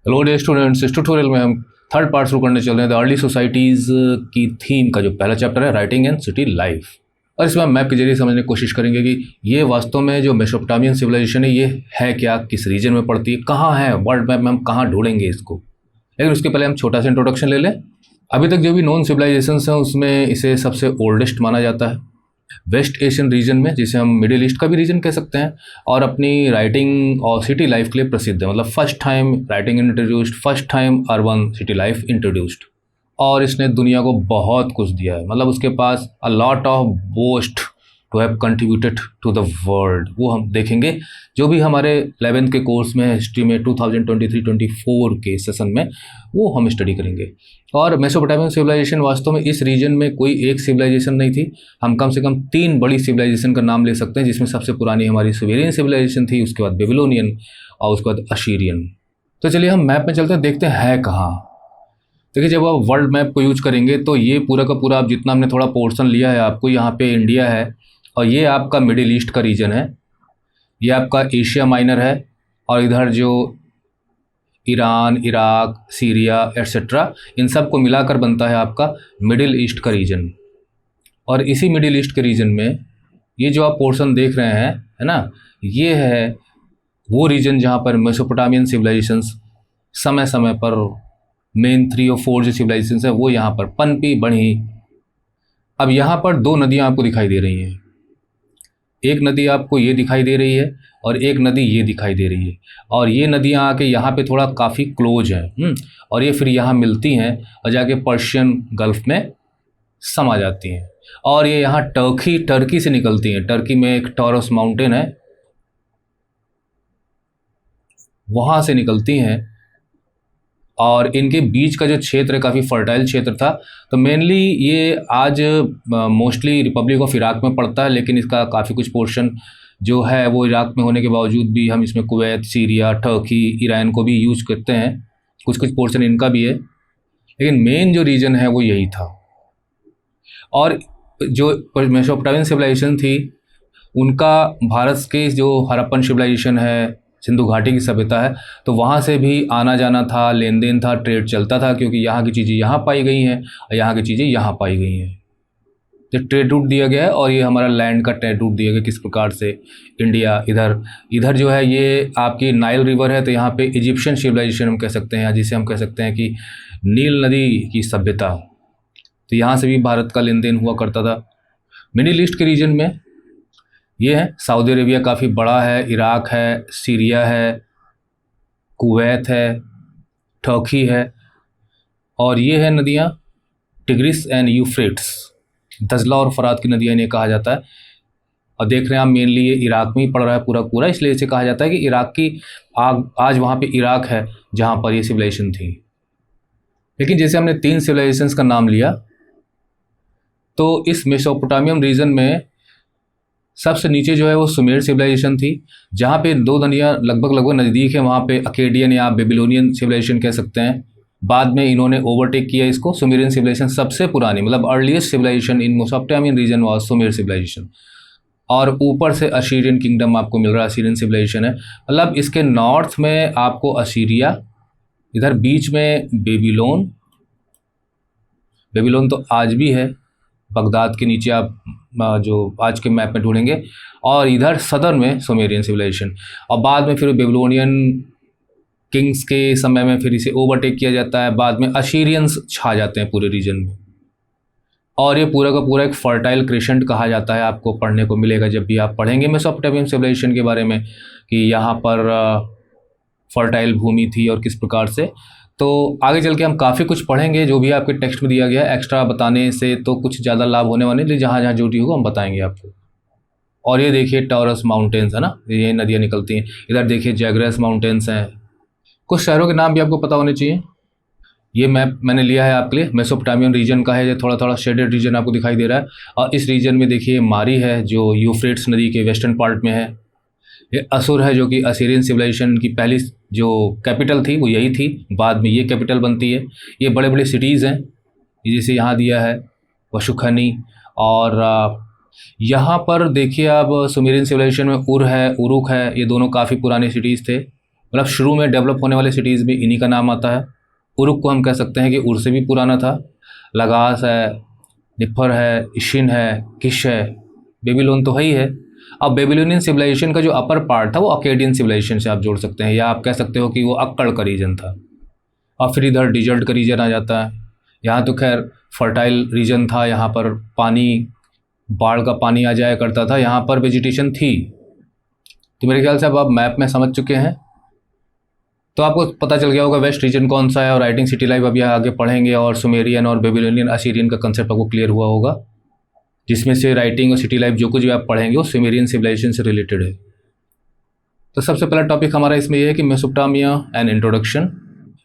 Hello day students, इस tutorial में हम थर्ड पार्ट शुरू करने चल रहे हैं द अर्ली सोसाइटीज़ की थीम का जो पहला चैप्टर है राइटिंग एंड सिटी लाइफ। और इसमें हम मैप के जरिए समझने की कोशिश करेंगे कि ये वास्तव में जो मेसोपोटामियन सिविलाइजेशन है ये है क्या, किस रीजन में पड़ती है, कहाँ है वर्ल्ड मैप में, हम कहाँ ढूंढेंगे इसको। लेकिन उसके पहले हम छोटा सा इंट्रोडक्शन ले लें। अभी तक जो भी नॉन सिविलाइजेशंस हैं उसमें इसे सबसे ओल्डेस्ट माना जाता है वेस्ट एशियन रीजन में, जिसे हम मिडिल ईस्ट का भी रीजन कह सकते हैं, और अपनी राइटिंग और सिटी लाइफ के लिए प्रसिद्ध है। मतलब first time writing introduced, first time urban city life introduced, और इसने दुनिया को बहुत कुछ दिया है। मतलब उसके पास a lot of boast to have contributed to the world, वो हम देखेंगे जो भी हमारे 11th के कोर्स में हिस्ट्री में 2023-24 के सेशन में वो हम स्टडी करेंगे। और मेसोपोटामियन सिविलाइजेशन वास्तव में इस रीजन में कोई एक सिविलाइजेशन नहीं थी, हम कम से कम 3 बड़ी सिविलाइजेशन का नाम ले सकते हैं, जिसमें सबसे पुरानी हमारी सुमेरियन सिविलाइजेशन थी, उसके बाद बेबीलोनियन और उसके बाद अशीरियन। तो चलिए हम मैप में चलते हैं, देखते हैं कहाँ। देखिए, जब आप वर्ल्ड मैप को यूज करेंगे तो ये पूरा का पूरा आप जितना हमने थोड़ा पोर्शन लिया है आपको, यहाँ पे इंडिया है और ये आपका मिडिल ईस्ट का रीजन है, ये आपका एशिया माइनर है, और इधर जो ईरान, इराक, सीरिया एट्सेट्रा, इन सब को मिलाकर बनता है आपका मिडिल ईस्ट का रीजन। और इसी मिडिल ईस्ट के रीजन में ये जो आप पोर्शन देख रहे हैं, है ना, ये है वो रीजन जहाँ पर मेसोपोटामियन सिविलाइजेशंस समय समय पर मेन 3 और 4 जो सिविलाइजेशंस है वो यहाँ पर पनपी बढ़ी। अब यहाँ पर 2 नदियाँ आपको दिखाई दे रही हैं, एक नदी आपको ये दिखाई दे रही है और एक नदी ये दिखाई दे रही है, और ये नदियाँ आके यहाँ पे थोड़ा काफ़ी क्लोज हैं, और ये फिर यहाँ मिलती हैं और जाके पर्शियन गल्फ में समा जाती हैं, और ये यहाँ टर्की से निकलती हैं। टर्की में एक टॉरस माउंटेन है, वहाँ से निकलती हैं, और इनके बीच का जो क्षेत्र है काफ़ी फर्टाइल क्षेत्र था। तो मेनली ये आज मोस्टली रिपब्लिक ऑफ इराक में पड़ता है, लेकिन इसका काफ़ी कुछ पोर्शन जो है वो इराक में होने के बावजूद भी हम इसमें कुवैत, सीरिया, टर्की, ईरान को भी यूज करते हैं, कुछ कुछ पोर्शन इनका भी है, लेकिन मेन जो रीजन है वो यही था। और जो मेसोपोटामियन सिविलाइजेशन थी उनका भारत के जो हड़प्पन सिविलाइजेशन है, सिंधु घाटी की सभ्यता है, तो वहाँ से भी आना जाना था, लेन देन था, ट्रेड चलता था, क्योंकि यहाँ की चीज़ें यहाँ पाई गई हैं और यहाँ की चीज़ें यहाँ पाई गई हैं। तो ट्रेड रूट दिया गया है, और ये हमारा लैंड का ट्रेड रूट दिया गया किस प्रकार से। इंडिया इधर जो है ये आपकी नाइल रिवर है, तो यहाँ पे इजिप्शियन सिविलाइजेशन हम कह सकते हैं, जिसे हम कह सकते हैं कि नील नदी की सभ्यता, तो यहाँ से भी भारत का लेन देन हुआ करता था। मिडिल ईस्ट के रीजन में ये है, सऊदी अरेबिया काफ़ी बड़ा है, इराक है, सीरिया है, कुवैत है, टर्की है, और ये है नदियाँ टिग्रिस एंड यूफ्रेट्स, दजला और फरात की नदियाँ इन्हें कहा जाता है। और देख रहे हैं आप मेनली ये इराक में ही पड़ रहा है पूरा, इसलिए इसे कहा जाता है कि इराक की आज वहाँ पे इराक है जहाँ पर ये सिविलाइजेशन थी। लेकिन जैसे हमने 3 सिविलाइजेशंस का नाम लिया, तो इस मेसोपोटामियन रीजन में सबसे नीचे जो है वो सुमेर सिविलाइजेशन थी, जहाँ पे 2 नदियाँ लगभग नज़दीक है, वहाँ पे अकेडियन या बेबीलोनियन सिविलाइजेशन कह सकते हैं। बाद में इन्होंने ओवरटेक किया इसको। सुमेरियन सिविलाइजेशन सबसे पुरानी, मतलब earliest civilisation in Mesopotamian region was Sumer civilisation, और ऊपर से अशीरियन किंगडम आपको मिल रहा है, अशीरियन सिविलाइजेशन है। मतलब इसके नॉर्थ में आपको अशीरिया, इधर बीच में बेबीलोन तो आज भी है, बगदाद के नीचे आप जो आज के मैप में ढूंढेंगे, और इधर सदर्न में सुमेरियन सिविलाइजेशन, और बाद में फिर बेबीलोनियन किंग्स के समय में फिर इसे ओवरटेक किया जाता है, बाद में अशीरियंस छा जाते हैं पूरे रीजन में। और ये पूरा का पूरा एक फर्टाइल क्रेसेंट कहा जाता है, आपको पढ़ने को मिलेगा जब भी आप पढ़ेंगे मेसोपोटामियन सिविलाइजेशन के बारे में, कि यहाँ पर फर्टाइल भूमि थी और किस प्रकार से। तो आगे चल के हम काफ़ी कुछ पढ़ेंगे, जो भी आपके टेक्स्ट में दिया गया है, एक्स्ट्रा बताने से तो कुछ ज़्यादा लाभ होने वाले नहीं, जहाँ जहाँ जो भी होगा हम बताएंगे आपको। और ये देखिए टॉरस माउंटेन्स है ना, ये नदियाँ निकलती हैं। इधर देखिए जैग्रस माउंटेन्स हैं। कुछ शहरों के नाम भी आपको पता होने चाहिए। ये मैप मैंने लिया है आपके लिए, मेसोपोटामियन रीजन का है, ये थोड़ा शेडेड रीजन आपको दिखाई दे रहा है। और इस रीजन में देखिए मारी है जो यूफ्रेट्स नदी के वेस्टर्न पार्ट में है। ये असुर है जो कि असीरियन सिविलाइजेशन की पहली जो कैपिटल थी वो यही थी, बाद में ये कैपिटल बनती है। ये बड़े बड़े सिटीज़ हैं, जैसे यहाँ दिया है वशुखनी, और यहाँ पर देखिए आप सुमेरियन सिविलाइजेशन में उर है, उरुक है, ये दोनों काफ़ी पुराने सिटीज़ थे। मतलब शुरू में डेवलप होने वाले सिटीज़ में इन्हीं का नाम आता है। उरुक को हम कह सकते हैं कि उर से भी पुराना था। लगास है, निफर है, इशिन है, किश है, बेबीलोन तो है ही है। अब बेबीलोनियन सिविलाइजेशन का जो अपर पार्ट था वो अकेडियन सिविलाइजेशन से आप जोड़ सकते हैं, या आप कह सकते हो कि वो अक्कड़ का रीजन था। और फिर इधर डिजर्ट का रीजन आ जाता है। यहाँ तो खैर फर्टाइल रीजन था, यहाँ पर पानी, बाढ़ का पानी आ जाया करता था, यहाँ पर वेजिटेशन थी। तो मेरे ख्याल से अब आप मैप में समझ चुके हैं, तो आपको पता चल गया होगा वेस्ट रीजन कौन सा है। और राइटिंग सिटी लाइफ अभी आगे पढ़ेंगे, और सुमेरियन और बेबीलोनियन असीरियन का कंसेप्ट आपको क्लियर हुआ होगा, जिसमें से राइटिंग और सिटी लाइफ जो कुछ भी आप पढ़ेंगे वो सुमेरियन सिविलाइजेशन से रिलेटेड है। तो सबसे पहला टॉपिक हमारा इसमें यह है कि मेसोपोटामिया एंड इंट्रोडक्शन।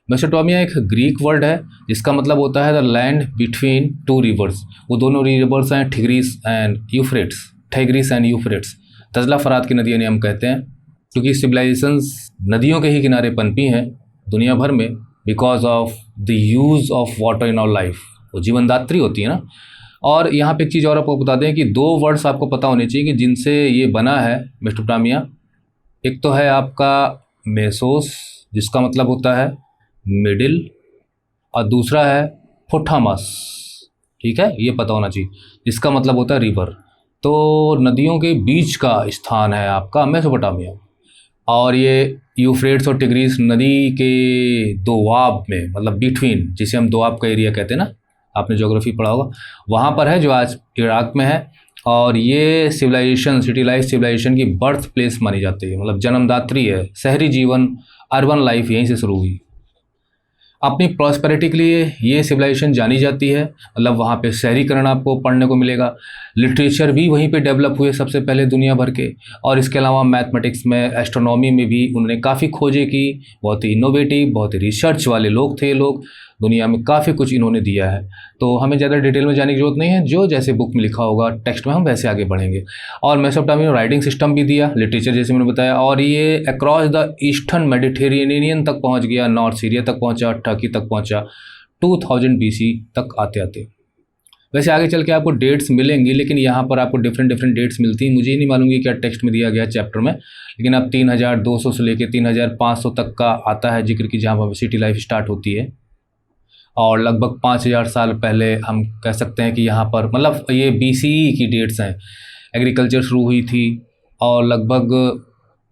मेसोपोटामिया एक ग्रीक वर्ड है जिसका मतलब होता है the land between two rivers. वो दोनों रिवर्स हैं Tigris and Euphrates, Tigris and Euphrates, तजला फरात की नदियाँ हम कहते हैं, क्योंकि सिविलाइजेशंस नदियों के ही किनारे पनपी हैं दुनिया भर में, because of the use of water in our life. वो जीवनदात्री होती है ना। और यहाँ पे एक चीज़ और आपको बता दें कि दो वर्ड्स आपको पता होने चाहिए कि जिनसे ये बना है मेसोपोटामिया। एक तो है आपका मेसोस, जिसका मतलब होता है मिडिल, और दूसरा है पोटामस, ठीक है, ये पता होना चाहिए, जिसका मतलब होता है रिवर। तो नदियों के बीच का स्थान है आपका मेसोपोटामिया। और ये यूफ्रेट्स और टिग्रिस नदी के दोआब में, मतलब बिटवीन, जिसे हम दोआब का एरिया कहते हैं ना, आपने ज्योग्राफी पढ़ा होगा, वहाँ पर है, जो आज इराक में है। और ये सिविलाइजेशन, सिटी लाइफ सिविलाइजेशन की बर्थ प्लेस मानी जाती है, मतलब जन्मदात्री है। शहरी जीवन, अर्बन लाइफ यहीं से शुरू हुई। अपनी प्रॉस्पेरिटी के लिए ये सिविलाइजेशन जानी जाती है, मतलब वहाँ पे शहरीकरण आपको पढ़ने को मिलेगा। लिटरेचर भी वहीं पे डेवलप हुए सबसे पहले दुनिया भर के। और इसके अलावा मैथमेटिक्स में, एस्ट्रोनॉमी में भी उन्होंने काफ़ी खोजें की। बहुत ही इनोवेटिव, बहुत ही रिसर्च वाले लोग थे ये लोग। दुनिया में काफ़ी कुछ इन्होंने दिया है। तो हमें ज़्यादा डिटेल में जाने की जरूरत नहीं है, जो जैसे बुक में लिखा होगा टेक्स्ट में हम वैसे आगे बढ़ेंगे। और मेसोपोटामिया राइटिंग सिस्टम भी दिया, लिटरेचर जैसे मैंने बताया, और ये अक्रॉस द ईस्टर्न मेडिटेरेनियन तक पहुंच गया, नॉर्थ सीरिया तक पहुंचा, टर्की तक पहुंचा, 2000 BC तक आते आते। वैसे आगे चल के आपको डेट्स मिलेंगी, लेकिन यहाँ पर आपको डिफरेंट डेट्स मिलती हैं। मुझे नहीं मालूम कि क्या टेक्स्ट में दिया गया चैप्टर में, लेकिन अब 3200 से लेकर 3500 तक का आता है जिक्र, की जहाँ पर सिटी लाइफ स्टार्ट होती है। और लगभग 5000 साल पहले हम कह सकते हैं कि यहाँ पर, मतलब ये BCE की डेट्स हैं, एग्रीकल्चर शुरू हुई थी। और लगभग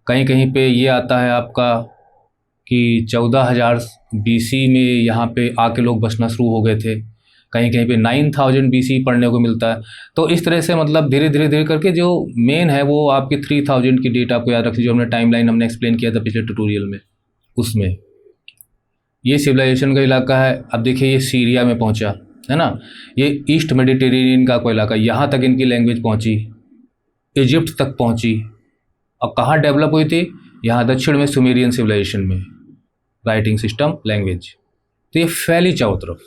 कहीं कहीं पे ये आता है आपका कि 14000 BC में यहाँ पे आके लोग बसना शुरू हो गए थे। कहीं कहीं पे 9000 BC पढ़ने को मिलता है। तो इस तरह से मतलब धीरे धीरे करके जो मेन है वो आपकी 3000 की डेट आपको याद रखिए, जो हमने टाइमलाइन हमने एक्सप्लेन किया था पिछले ट्यूटोरियल में, उसमें ये सिविलाइजेशन का इलाका है। अब देखिए ये सीरिया में पहुंचा है ना, ये ईस्ट मेडिटेरेनियन का कोई इलाका, यहाँ तक इनकी लैंग्वेज पहुंची, इजिप्ट तक पहुंची। और कहाँ डेवलप हुई थी? यहाँ दक्षिण में सुमेरियन सिविलाइजेशन में, राइटिंग सिस्टम, लैंग्वेज। तो ये फैली चारों तरफ।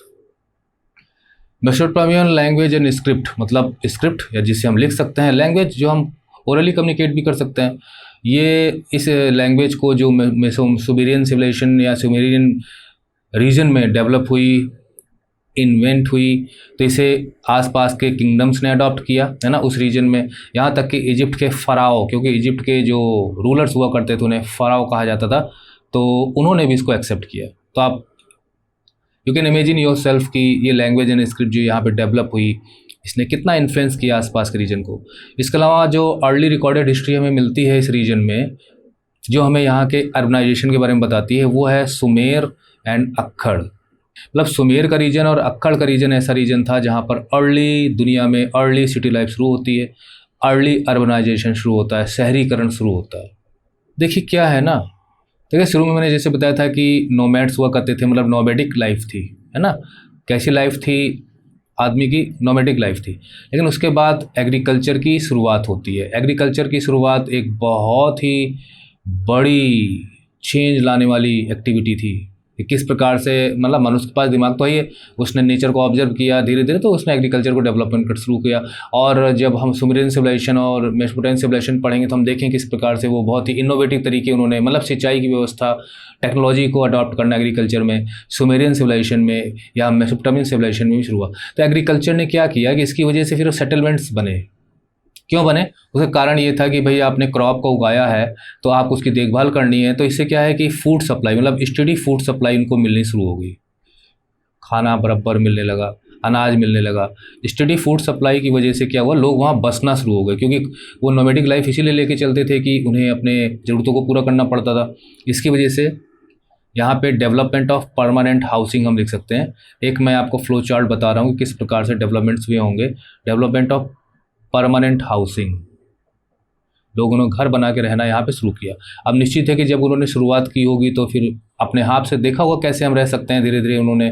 मेसोपोटामियन लैंग्वेज एंड स्क्रिप्ट, मतलब स्क्रिप्ट या जिसे हम लिख सकते हैं, लैंग्वेज जो हम ओरली कम्युनिकेट भी कर सकते हैं। ये इस लैंग्वेज को जो सुमेरियन सिविलाइजेशन या सुमेरियन रीजन में डेवलप हुई, इन्वेंट हुई, तो इसे आसपास के किंगडम्स ने अडॉप्ट किया, है ना, उस रीजन में। यहाँ तक कि इजिप्ट के फ़राओ, क्योंकि इजिप्ट के जो रूलर्स हुआ करते थे उन्हें फ़राओ कहा जाता था, तो उन्होंने भी इसको एक्सेप्ट किया। तो आप you can imagine your self कि ये लैंग्वेज एंड स्क्रिप्ट जो यहाँ पे डेवलप हुई, इसने कितना इन्फ्लुएंस किया आसपास के रीजन को। इसके अलावा जो अर्ली रिकॉर्डेड हिस्ट्री हमें मिलती है इस रीजन में, जो हमें यहाँ के अर्बनाइजेशन के बारे में बताती है, वो है सुमेर एंड अक्खड़। मतलब सुमेर का रीजन और अक्खड़ का रीजन ऐसा रीजन था जहाँ पर अर्ली दुनिया में अर्ली सिटी लाइफ शुरू होती है, अर्ली अर्बनाइजेशन शुरू होता है, शहरीकरण शुरू होता है। देखिए क्या है ना, देखिए शुरू में मैंने जैसे बताया था कि नोमैड्स हुआ करते थे, मतलब नोमैडिक लाइफ थी, है ना। कैसी लाइफ थी आदमी की? नोमैडिक लाइफ थी। लेकिन उसके बाद एग्रीकल्चर की शुरुआत होती है। एग्रीकल्चर की शुरुआत एक बहुत ही बड़ी चेंज लाने वाली एक्टिविटी थी कि किस प्रकार से, मतलब मनुष्य के पास दिमाग तो है, उसने नेचर को ऑब्जर्व किया धीरे धीरे, तो उसने एग्रीकल्चर को डेवलपमेंट कर शुरू किया। और जब हम सुमेरियन सिविलाइजेशन और मेसोपोटामियन सिविलाइजेशन पढ़ेंगे तो हम देखें किस प्रकार से वो बहुत ही इनोवेटिव तरीके उन्होंने, मतलब सिंचाई की व्यवस्था, टेक्नोलॉजी को अडॉप्ट करना एग्रीकल्चर में, सुमेरियन सिविलाइजेशन में या मेसोपोटामियन सिविलाइजेशन में भी शुरू हुआ। तो एग्रीकल्चर ने क्या किया कि इसकी वजह से फिर सेटलमेंट्स बने। क्यों बने? उसका कारण ये था कि भाई आपने क्रॉप को उगाया है तो आपको उसकी देखभाल करनी है, तो इससे क्या है कि फूड सप्लाई मतलब स्टेडी फूड सप्लाई उनको मिलनी शुरू हो गई, खाना बराबर मिलने लगा, अनाज मिलने लगा। स्टेडी फूड सप्लाई की वजह से क्या हुआ, लोग वहाँ बसना शुरू हो गए, क्योंकि वो नोमैडिक लाइफ इसीलिए लेके चलते थे कि उन्हें अपने ज़रूरतों को पूरा करना पड़ता था। इसकी वजह से यहाँ पे डेवलपमेंट ऑफ परमानेंट हाउसिंग हम लिख सकते हैं। एक मैं आपको फ्लो चार्ट बता रहा हूँ कि किस प्रकार से डेवलपमेंट्स हुए होंगे। डेवलपमेंट ऑफ परमानेंट हाउसिंग, लोगों ने घर बना के रहना यहाँ पे शुरू किया। अब निश्चित है कि जब उन्होंने शुरुआत की होगी तो फिर अपने हाथ से देखा होगा कैसे हम रह सकते हैं, धीरे धीरे उन्होंने,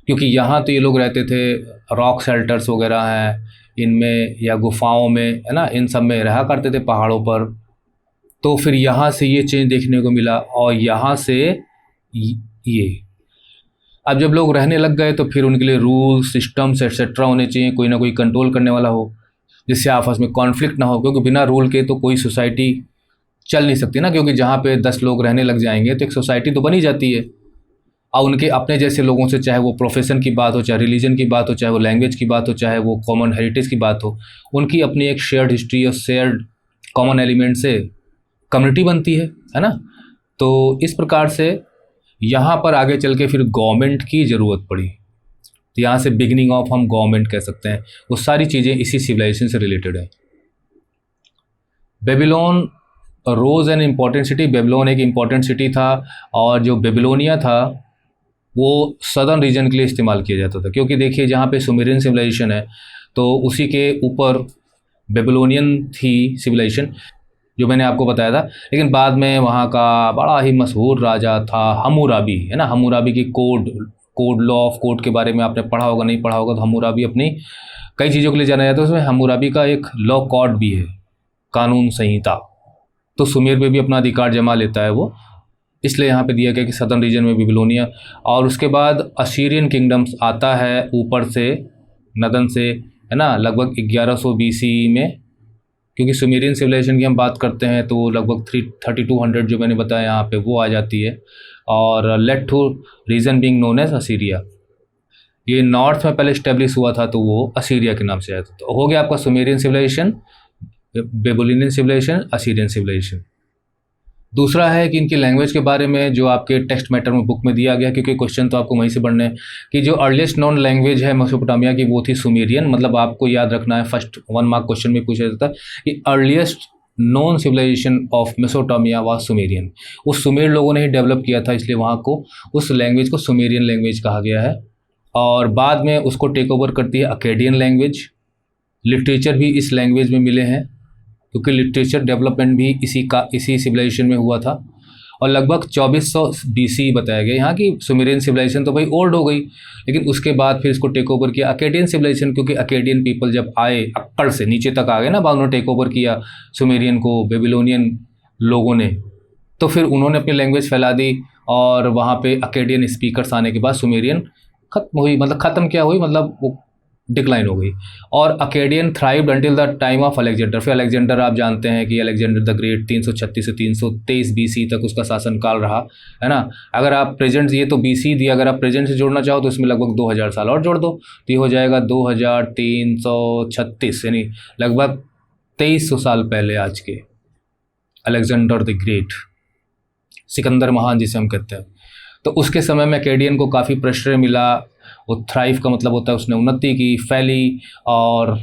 क्योंकि यहाँ तो ये लोग रहते थे रॉक शेल्टर्स वगैरह हैं इनमें या गुफाओं में, है ना, इन सब में रहा करते थे पहाड़ों पर। तो फिर यहाँ से ये चेंज देखने को मिला और यहाँ से ये अब जब लोग रहने लग गए तो फिर उनके लिए रूल सिस्टम्स एट्सेट्रा होने चाहिए, कोई ना कोई कंट्रोल करने वाला हो जिससे आपस में कॉन्फ्लिक्ट ना हो, क्योंकि बिना रूल के तो कोई सोसाइटी चल नहीं सकती ना, क्योंकि जहाँ पे 10 लोग रहने लग जाएंगे तो एक सोसाइटी तो बनी जाती है। और उनके अपने जैसे लोगों से, चाहे वो प्रोफेशन की बात हो, चाहे रिलीजन की बात हो, चाहे वो लैंग्वेज की बात हो, चाहे वो कॉमन हेरिटेज की बात हो, उनकी अपनी एक शेयर्ड हिस्ट्री और शेयर्ड कॉमन एलिमेंट से कम्युनिटी बनती है ना। तो इस प्रकार से यहाँ पर आगे चल के फिर गवर्नमेंट की ज़रूरत पड़ी, तो यहाँ से बिगिनिंग ऑफ हम गवर्नमेंट कह सकते हैं। वो सारी चीज़ें इसी सिविलाइजेशन से रिलेटेड है। Babylon rose an important city, Babylon एक इम्पॉर्टेंट सिटी था, और जो बेबीलोनिया था वो सदर्न रीजन के लिए इस्तेमाल किया जाता था, क्योंकि देखिए जहाँ पे सुमेरियन सिविलाइजेशन है तो उसी के ऊपर बेबीलोनियन थी सिविलाइजेशन जो मैंने आपको बताया था। लेकिन बाद में वहाँ का बड़ा ही मशहूर राजा था हम्मुराबी, है ना। हम्मुराबी की कोड लॉ ऑफ कोड के बारे में आपने पढ़ा होगा, नहीं पढ़ा होगा तो हम्मुराबी अपनी कई चीज़ों के लिए जाना जाता है, उसमें हम्मुराबी का एक लॉ कॉड भी है, कानून संहिता। तो सुमेर पे भी अपना अधिकार जमा लेता है वो, इसलिए यहाँ पे दिया गया कि सदर्न रीजन में बेबीलोनिया। और उसके बाद असीरियन किंगडम्स आता है ऊपर से, नदन से, है ना, लगभग 1100 BC में, क्योंकि सुमेरियन सिविलाइजेशन की हम बात करते हैं तो लगभग 3200 जो मैंने बताया यहाँ पे वो आ जाती है। और later region being known as Assyria, ये नॉर्थ में पहले इस्टेब्लिश हुआ था तो वो असीरिया के नाम से आया था। तो हो गया आपका Sumerian civilisation, Babylonian civilisation, Assyrian civilisation. दूसरा है कि इनकी लैंग्वेज के बारे में जो आपके टेक्स्ट मैटर में बुक में दिया गया, क्योंकि क्वेश्चन तो आपको वहीं से पढ़ने हैं, कि जो अर्लीस्ट नॉन लैंग्वेज है मेसोपोटामिया की वो थी सुमेरियन। मतलब आपको याद रखना है, फर्स्ट 1 मार्क क्वेश्चन में पूछा जाता है कि earliest known civilisation of Mesopotamia was Sumerian. उस सुमेर लोगों ने ही डेवलप किया था, इसलिए वहाँ को उस लैंग्वेज को सुमेरियन लैंग्वेज कहा गया है। और बाद में उसको टेक ओवर करती है अकेडियन लैंग्वेज। लिटरेचर भी इस लैंग्वेज में मिले हैं, क्योंकि लिटरेचर डेवलपमेंट भी इसी सिविलाइजेशन में हुआ था। और लगभग 2400 BC बताया गया। यहाँ की सुमेरियन सिविलाइजेशन तो भाई ओल्ड हो गई, लेकिन उसके बाद फिर इसको टेक ओवर किया अकेडियन सिविलाइजेशन, क्योंकि अकेडियन पीपल जब आए अक्कड़ से नीचे तक आ गए ना, बाद उन्होंने टेक ओवर किया सुमेरियन को बेबीलोनियन लोगों ने, तो फिर उन्होंने अपनी लैंग्वेज फैला दी। और वहाँ पे अकेडियन स्पीकर्स आने के बाद सुमेरियन खत्म हुई, मतलब ख़त्म क्या हुई, मतलब वो डिक्लाइन हो गई। और Akkadian thrived until the time of Alexander. फिर अलेक्जेंडर आप जानते हैं कि अलेक्जेंडर द ग्रेट 336 से 323 BC तक उसका शासनकाल रहा, है ना। अगर आप प्रेजेंट, ये तो BC दिया, अगर आप प्रेजेंट से जोड़ना चाहो तो इसमें लगभग 2000 साल और जोड़ दो तो ये हो जाएगा 2336, यानी लगभग 2300 साल पहले आज के अलेक्जेंडर द ग्रेट, सिकंदर महान जिसे हम कहते हैं। तो उसके समय में अकेडियन को काफ़ी प्रेशर मिला। वो थ्राइव का मतलब होता है उसने उन्नति की, फैली, और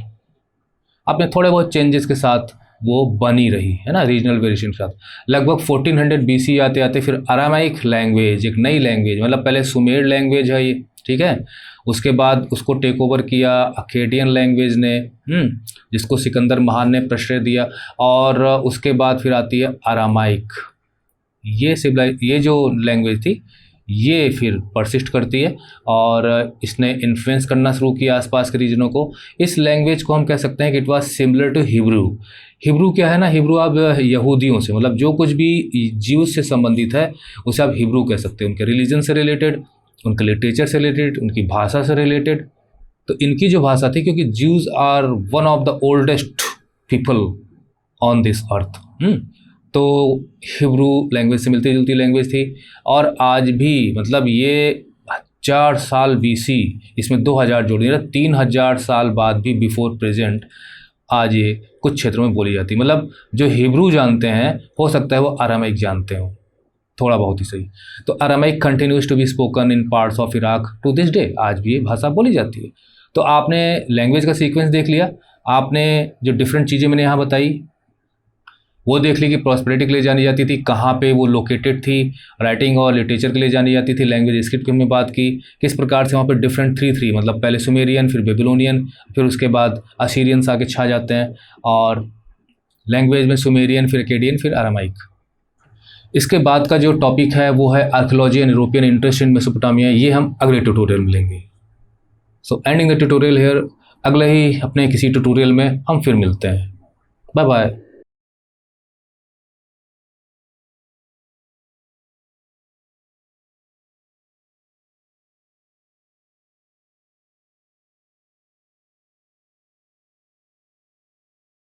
अपने थोड़े बहुत चेंजेस के साथ वो बनी रही, है ना, रीजनल वेरिएशन के साथ। लगभग 1400 BC आते आते फिर अरामाइक लैंग्वेज, एक नई लैंग्वेज, मतलब पहले सुमेर लैंग्वेज है ये, ठीक है, उसके बाद उसको टेक ओवर किया अकेडियन लैंग्वेज ने, जिसको सिकंदर महान ने प्रेशर दिया। और उसके बाद फिर आती है अरामाइक। ये जो लैंग्वेज थी ये फिर परसिस्ट करती है और इसने इन्फ्लुएंस करना शुरू किया आसपास के रीजनों को। इस लैंग्वेज को हम कह सकते हैं कि it was similar to Hebrew. Hebrew क्या है ना, हिब्रू आप यहूदियों से, मतलब जो कुछ भी ज्यूज से संबंधित है उसे आप हिब्रू कह सकते हैं, उनके रिलीजन से रिलेटेड, उनके लिटरेचर से रिलेटेड, उनकी भाषा से रिलेटेड। तो इनकी जो भाषा थी, क्योंकि Jews are one of the oldest people on this earth, तो हिब्रू लैंग्वेज से मिलती जुलती लैंग्वेज थी। और आज भी, मतलब ये 1000 साल BC, इसमें 2000 जोड़ दिया, 3000 साल बाद भी बिफोर प्रेजेंट आज ये कुछ क्षेत्रों में बोली जाती है। मतलब जो हिब्रू जानते हैं हो सकता है वो अरामाइक जानते हो, थोड़ा बहुत ही सही। तो Aramaic continues to be spoken in parts of Iraq to this day, आज भी ये भाषा बोली जाती है। तो आपने लैंग्वेज का सीक्वेंस देख लिया, आपने जो डिफरेंट चीज़ें मैंने यहाँ बताई वो देख ली कि प्रॉस्पेरिटी के लिए जानी जाती थी, कहाँ पे वो लोकेटेड थी, राइटिंग और लिटरेचर के लिए जानी जाती थी, लैंग्वेज स्क्रिप्ट की हमने बात की, किस प्रकार से वहाँ पे डिफरेंट थ्री मतलब पहले सुमेरियन, फिर बेबीलोनियन, फिर उसके बाद असीरियंस आके छा जाते हैं, और लैंग्वेज में सुमेरियन, फिर अकेडियन, फिर अरामाइक। इसके बाद का जो टॉपिक है वो है archaeology and European interest in Mesopotamia, ये हम अगले ट्यूटोरियल में लेंगे। So ending the tutorial here, अगले ही अपने किसी ट्यूटोरियल में हम फिर मिलते हैं। Bye bye.